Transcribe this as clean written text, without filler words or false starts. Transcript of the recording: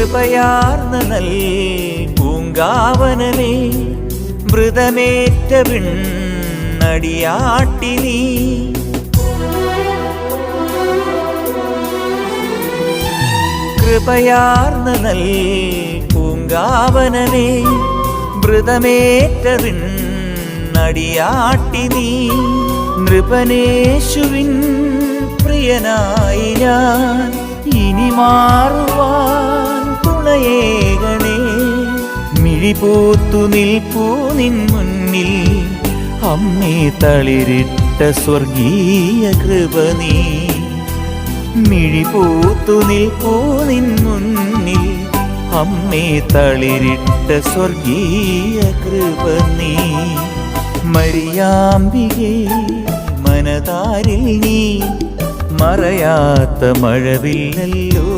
കൃപയാർന്ന നൽ പൂങ്കാവനമേ മൃതമേറ്റ വിണ്ണടിയാട്ടി നീ കൃപയാർന്ന നൽ പൂങ്കാവനമേ മൃതമേറ്റ വിണ്ണടിയാട്ടി നീ നൃപനേശുവിൻ പ്രിയനായി ഞാൻ ഇനി മാറുവാൻ തുണയേകണേ മിഴിപൂത്തു നിൽപ്പൂ നിൻ മുന്നിൽ അമ്മേ തളിരിട്ട സ്വർഗീയ കൃപ നീ മിഴിപൂത്തു നിൽപ്പൂ നിൻ മുന്നിൽ അമ്മേ തളിരിട്ട സ്വർഗീയ കൃപ നീ മരിയാമ്പികേ മനതാരിൽ നീ മറയാത്ത മഴവില്ലല്ലോ